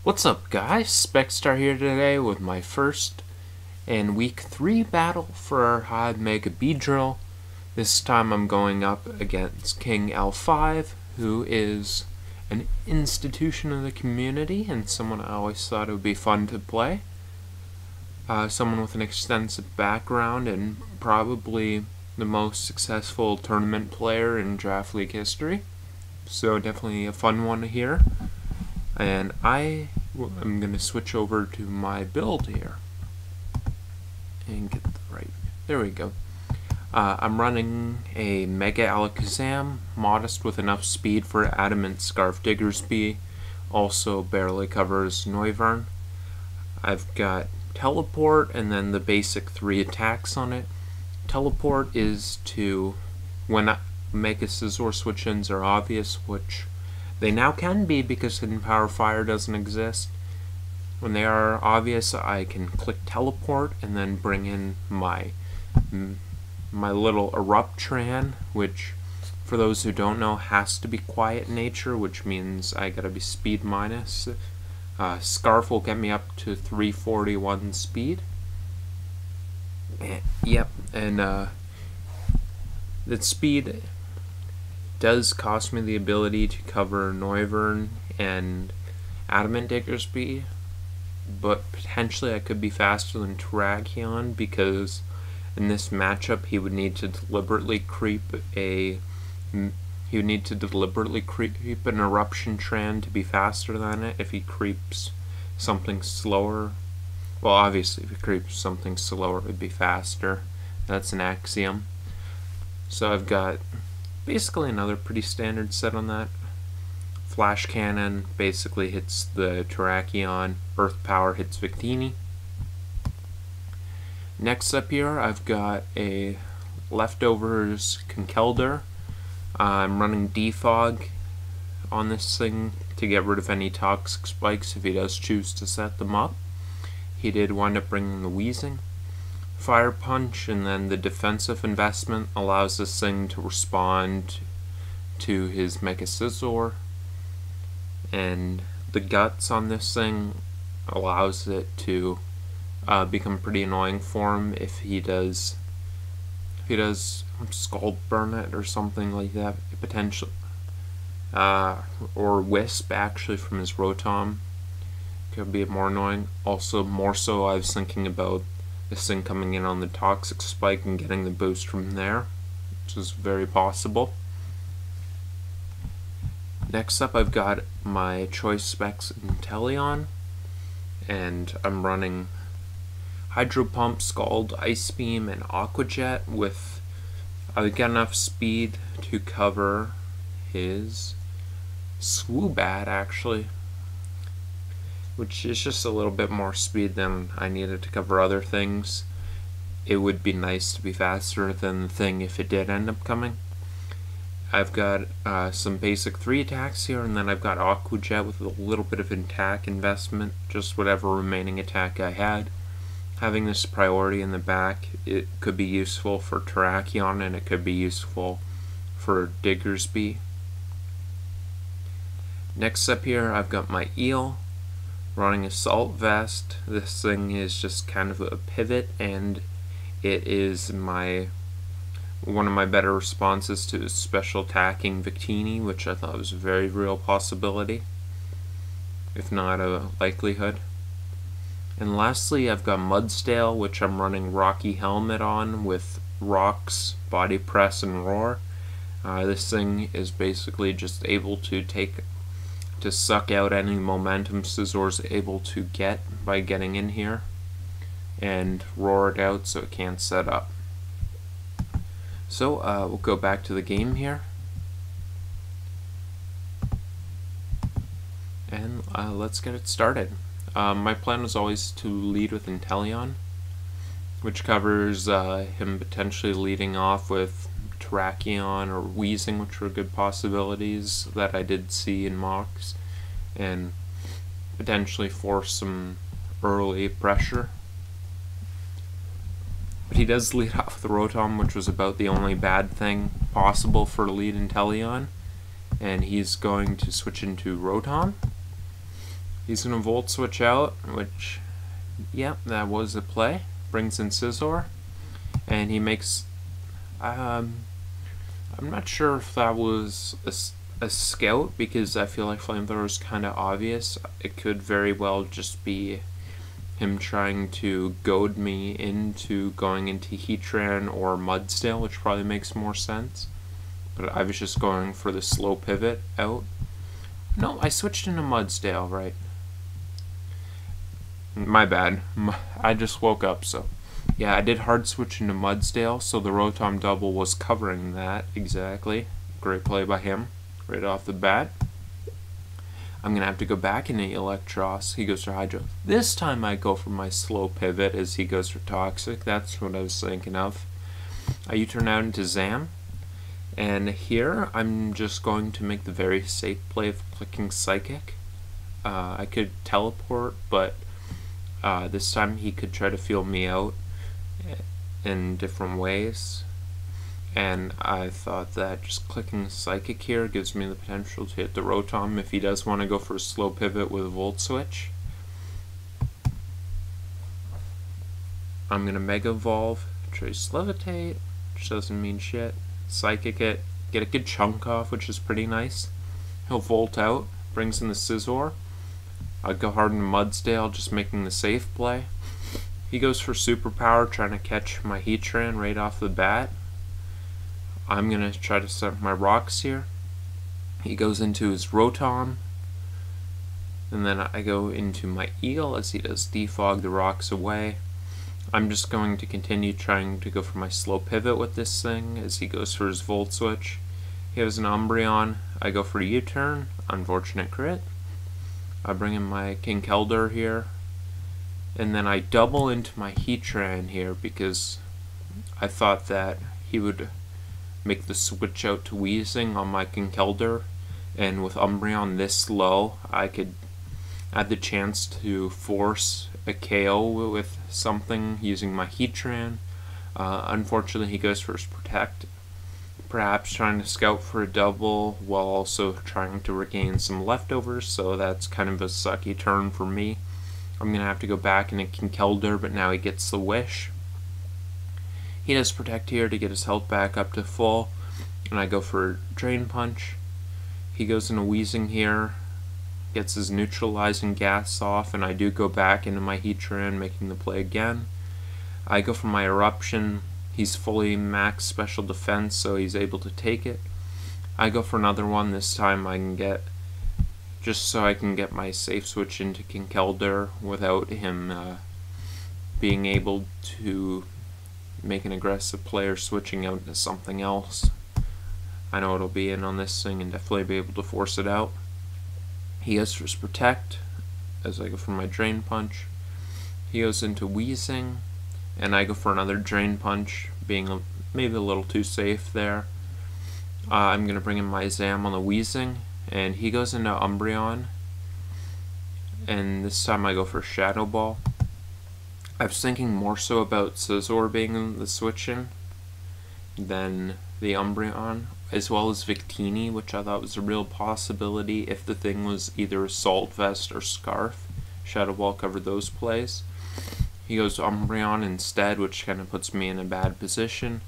What's up, guys? Specstar here today with my first and week 3 battle for our Hive Mega Beedrill. This time I'm going up against King L5, who is an institution of the community and someone I always thought it would be fun to play. Someone with an extensive background and probably the most successful tournament player in Draft League history. So definitely a fun one here. And I'm going to switch over to my build here and get the right, there we go. I'm running a Mega Alakazam, modest with enough speed for Adamant Scarf Diggersby, also barely covers Noivern. I've got Teleport and then the basic 3 attacks on it. Teleport is to, when Mega Scizor switch-ins are obvious, which they now can be because Hidden Power Fire doesn't exist. When they are obvious, I can click Teleport and then bring in my little Eruptran, which, for those who don't know, has to be quiet in nature, which means I gotta be speed minus. Scarf will get me up to 341 speed. Yep, and that speed does cost me the ability to cover Noivern and Adamant Diggersby, but potentially I could be faster than Terrakion because in this matchup he would need to deliberately creep an Eruption Tran to be faster than it. If he creeps something slower, well, obviously if he creeps something slower it would be faster. That's an axiom. So I've got basically another pretty standard set on that. Flash Cannon basically hits the Terrakion, Earth Power hits Victini. Next up here I've got a Leftovers Conkeldurr. I'm running Defog on this thing to get rid of any toxic spikes if he does choose to set them up. He did wind up bringing the Wheezing. Fire Punch, and then the defensive investment allows this thing to respond to his Mega Scizor, and the Guts on this thing allows it to become pretty annoying for him if he does Scald Burn it or something like that, potentially, or Wisp actually from his Rotom could be more annoying. Also, more so, I was thinking about this thing coming in on the Toxic Spike and getting the boost from there, which is very possible. Next up I've got my Choice Specs Inteleon, and I'm running Hydro Pump, Scald, Ice Beam, and Aqua Jet with, I've got enough speed to cover his Swoobat actually, which is just a little bit more speed than I needed to cover other things. It would be nice to be faster than the thing if it did end up coming. I've got some basic 3 attacks here, and then I've got Aqua Jet with a little bit of attack investment, just whatever remaining attack I had. Having this priority in the back, it could be useful for Terrakion and it could be useful for Diggersby. Next up here I've got my Eel, running Assault Vest. This thing is just kind of a pivot, and it is one of my better responses to special attacking Victini, which I thought was a very real possibility, if not a likelihood. And lastly I've got Mudsdale, which I'm running Rocky Helmet on with Rocks, Body Press, and Roar. This thing is basically just able to suck out any momentum Scizor's able to get by getting in here and roar it out so it can't set up. So we'll go back to the game here, and let's get it started. My plan was always to lead with Inteleon, which covers him potentially leading off with Terrakion or Wheezing, which were good possibilities that I did see in mocks, and potentially force some early pressure. But he does lead off with Rotom, which was about the only bad thing possible for lead Inteleon, and he's going to switch into Rotom. He's going to Volt Switch out, which, yep, that was a play. Brings in Scizor, and he makes, I'm not sure if that was a scout, because I feel like Flamethrower is kind of obvious. It could very well just be him trying to goad me into going into Heatran or Mudsdale, which probably makes more sense. But I was just going for the slow pivot out. No, I switched into Mudsdale, right? My bad. I just woke up, so. Yeah, I did hard switch into Mudsdale, so the Rotom double was covering that, exactly. Great play by him, right off the bat. I'm going to have to go back into Electros. He goes for Hydro. This time I go for my slow pivot as he goes for Toxic. That's what I was thinking of. I U-turn out into Zam. And here I'm just going to make the very safe play of clicking Psychic. I could teleport, but this time he could try to feel me out in different ways. And I thought that just clicking Psychic here gives me the potential to hit the Rotom if he does want to go for a slow pivot with a Volt Switch. I'm going to Mega Evolve, Trace Levitate, which doesn't mean shit. Psychic it, get a good chunk off, which is pretty nice. He'll Volt out, brings in the Scizor. I'll go hard into Mudsdale, just making the safe play. He goes for Superpower, trying to catch my Heatran right off the bat. I'm going to try to set my rocks here. He goes into his Rotom. And then I go into my Eel as he does defog the rocks away. I'm just going to continue trying to go for my slow pivot with this thing as he goes for his Volt Switch. He has an Umbreon. I go for a U-turn. Unfortunate crit. I bring in my King Keldor here. And then I double into my Heatran here because I thought that he would make the switch out to Weezing on my King Keldor, and with Umbreon this low, I could have the chance to force a KO with something using my Heatran. Unfortunately, he goes for his Protect, perhaps trying to scout for a double while also trying to regain some leftovers, so that's kind of a sucky turn for me. I'm going to have to go back into King Keldor, but now he gets the Wish. He does Protect here to get his health back up to full, and I go for Drain Punch. He goes into Weezing here, gets his neutralizing gas off, and I do go back into my Heatran, making the play again. I go for my Eruption. He's fully max special defense, so he's able to take it. I go for another one. This time I can get, just so I can get my safe switch into King Keldor without him being able to make an aggressive player switching out into something else. I know it'll be in on this thing and definitely be able to force it out. He goes for his Protect as I go for my Drain Punch. He goes into Weezing, and I go for another Drain Punch, being maybe a little too safe there. I'm going to bring in my Zam on the Weezing, and he goes into Umbreon, and this time I go for Shadow Ball. I was thinking more so about Scizor being in the switch-in than the Umbreon, as well as Victini, which I thought was a real possibility if the thing was either Assault Vest or Scarf. Shadow Ball covered those plays. He goes to Umbreon instead, which kind of puts me in a bad position.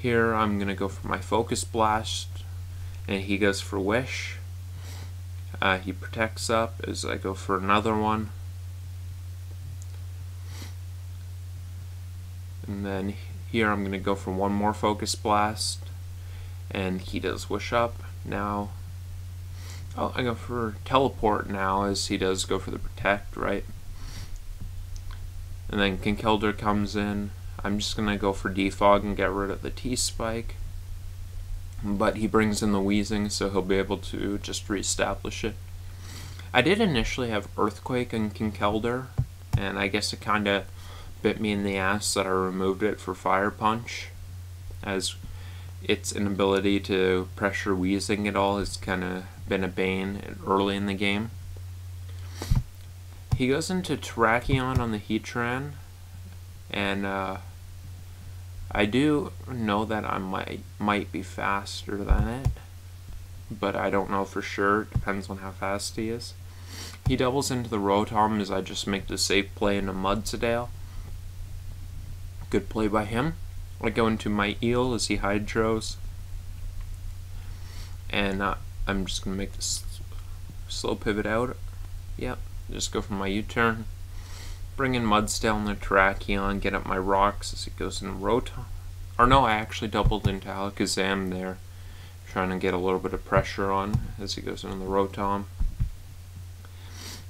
Here I'm going to go for my Focus Blast, and he goes for Wish. He protects up as I go for another one. And then here I'm going to go for one more Focus Blast, and he does Wish up. Now, I go for Teleport now as he does go for the Protect, right? And then King Keldor comes in. I'm just going to go for Defog and get rid of the T-Spike. But he brings in the Weezing, so he'll be able to just reestablish it. I did initially have Earthquake on King Keldor, and I guess it kind of bit me in the ass that I removed it for Fire Punch, as its inability to pressure Weezing at all has kind of been a bane early in the game. He goes into Terrakion on the Heatran, and I do know that I might be faster than it, but I don't know for sure. It depends on how fast he is. He doubles into the Rotom as I just make the safe play into Mudsdale. Good play by him. I go into my Eel as he Hydros. And I'm just going to make this slow pivot out. Yep, just go for my U-turn. Bring in Mudsdale and the Terrakion, get up my rocks as he goes into Rotom. Or no, I actually doubled into Alakazam there. Trying to get a little bit of pressure on as he goes into the Rotom.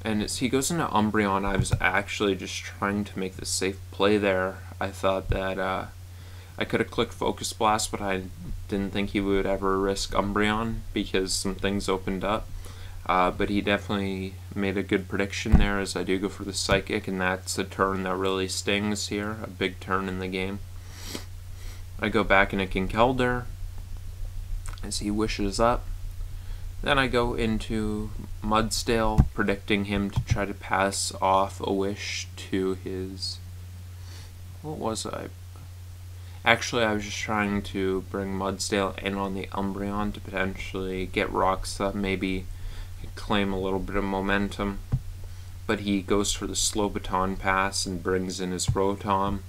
And as he goes into Umbreon, I was actually just trying to make the safe play there. I thought that I could have clicked Focus Blast, but I didn't think he would ever risk Umbreon because some things opened up. But he definitely made a good prediction there as I do go for the Psychic, and that's a turn that really stings here, a big turn in the game. I go back into Kinkeldurr as he wishes up. Then I go into Mudsdale, predicting him to try to pass off a wish to his... What was I? Actually, I was just trying to bring Mudsdale in on the Umbreon to potentially get rocks up, maybe claim a little bit of momentum. But he goes for the slow baton pass and brings in his Rotom.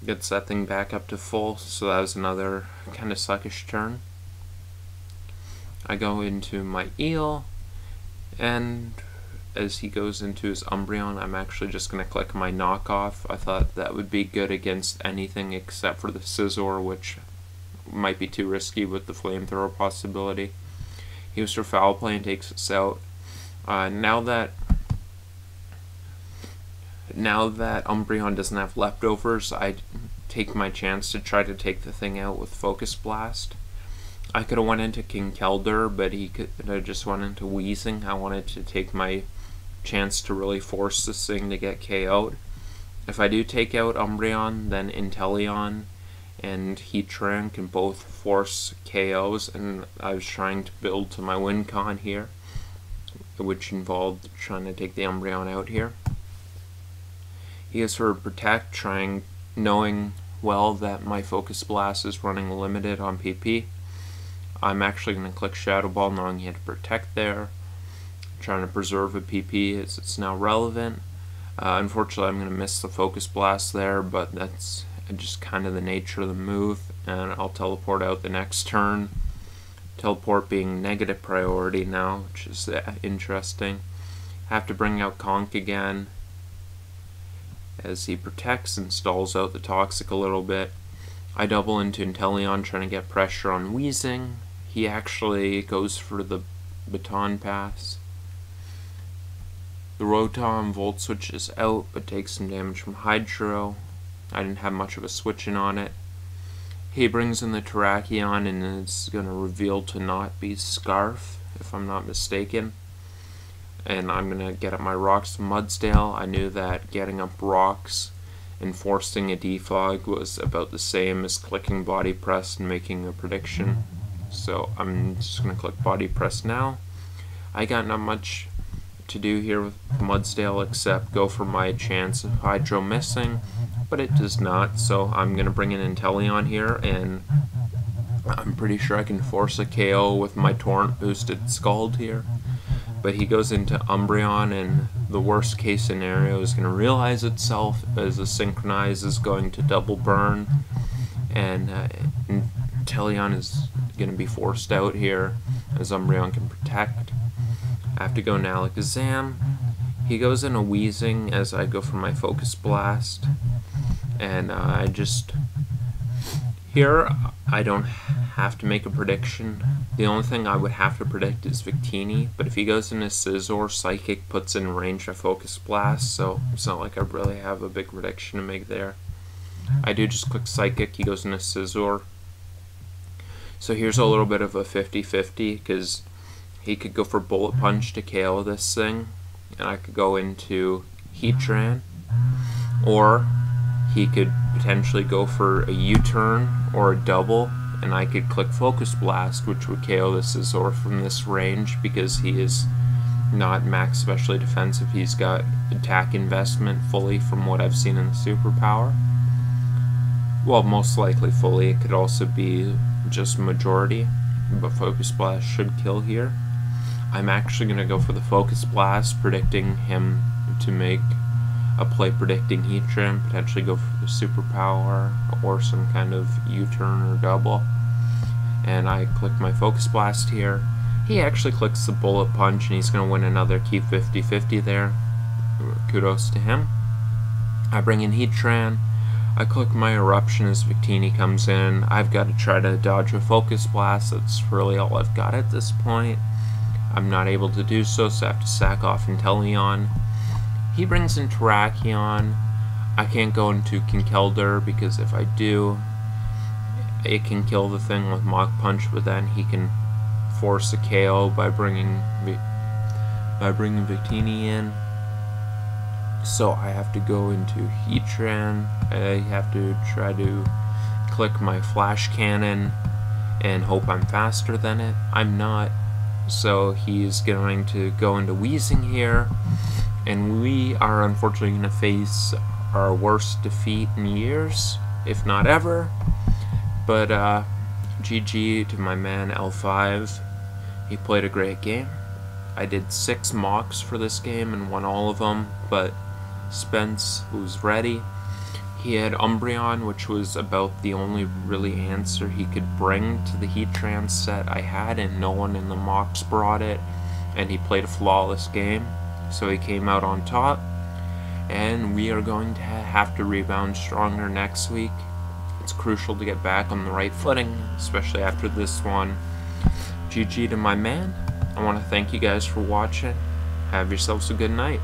Gets that thing back up to full, so that was another kind of suckish turn. I go into my Eel, and as he goes into his Umbreon, I'm actually just going to click my knockoff. I thought that would be good against anything except for the Scizor, which might be too risky with the Flamethrower possibility. He goes for Foul Play and takes us out. Now that Umbreon doesn't have leftovers, I take my chance to try to take the thing out with Focus Blast. I could have went into Kinkeldurr, but he could have just went into Weezing. I wanted to take my chance to really force this thing to get KO'd. If I do take out Umbreon, then Inteleon and Heatran can both force KOs, and I was trying to build to my win con here, which involved trying to take the Umbreon out here. He goes for Protect, knowing well that my Focus Blast is running limited on PP. I'm actually going to click Shadow Ball, knowing he had to Protect there. Trying to preserve a PP as it's now relevant. Unfortunately, I'm going to miss the Focus Blast there, but that's just kind of the nature of the move, and I'll teleport out the next turn. Teleport being negative priority now, which is interesting. Have to bring out Conk again as he protects and stalls out the Toxic a little bit. I double into Inteleon, trying to get pressure on Weezing. He actually goes for the Baton Pass. The Rotom Volt switches out, but takes some damage from Hydro. I didn't have much of a switching on it. He brings in the Terrakion and is going to reveal to not be Scarf, if I'm not mistaken. And I'm going to get up my rocks to Mudsdale. I knew that getting up rocks and forcing a defog was about the same as clicking Body Press and making a prediction. So I'm just going to click Body Press now. I got not much to do here with Mudsdale except go for my chance of Hydro missing, but it does not, so I'm going to bring in Inteleon here, and I'm pretty sure I can force a KO with my Torrent boosted Scald here. But he goes into Umbreon, and the worst case scenario is going to realize itself as the Synchronize is going to double burn, and Inteleon is going to be forced out here as Umbreon can protect. I have to go into Alakazam. He goes into Weezing as I go for my Focus Blast, and here I don't have to make a prediction. The only thing I would have to predict is Victini, but if he goes into Scizor, Psychic puts in range of Focus Blast, so it's not like I really have a big prediction to make there. I do just click Psychic, he goes into Scizor. So here's a little bit of a 50-50, because he could go for Bullet Punch to KO this thing, and I could go into Heatran, or he could potentially go for a U-turn or a double, and I could click Focus Blast, which would KO the Scizor from this range because he is not max specially defensive. He's got attack investment fully from what I've seen in the superpower. Well, most likely fully. It could also be just majority, but Focus Blast should kill here. I'm actually going to go for the Focus Blast, predicting him to make a play predicting Heatran, potentially go for the Superpower or some kind of U-turn or double. And I click my Focus Blast here. He actually clicks the Bullet Punch, and he's going to win another Keep 50-50 there. Kudos to him. I bring in Heatran. I click my Eruption as Victini comes in. I've got to try to dodge a Focus Blast. That's really all I've got at this point. I'm not able to do so, so I have to sack off Inteleon. He brings in Terrakion. I can't go into Kinkeldurr because if I do, it can kill the thing with Mach Punch, but then he can force a KO by bringing Victini in. So I have to go into Heatran. I have to try to click my Flash Cannon and hope I'm faster than it. I'm not. So he's going to go into Weezing here, and we are unfortunately going to face our worst defeat in years, if not ever. But GG to my man L5. He played a great game. I did 6 mocks for this game and won all of them, but Spence was ready. He had Umbreon, which was about the only really answer he could bring to the Heatran set I had, and no one in the mocks brought it, and he played a flawless game, so he came out on top. And we are going to have to rebound stronger next week. It's crucial to get back on the right footing, especially after this one. GG to my man. I want to thank you guys for watching. Have yourselves a good night.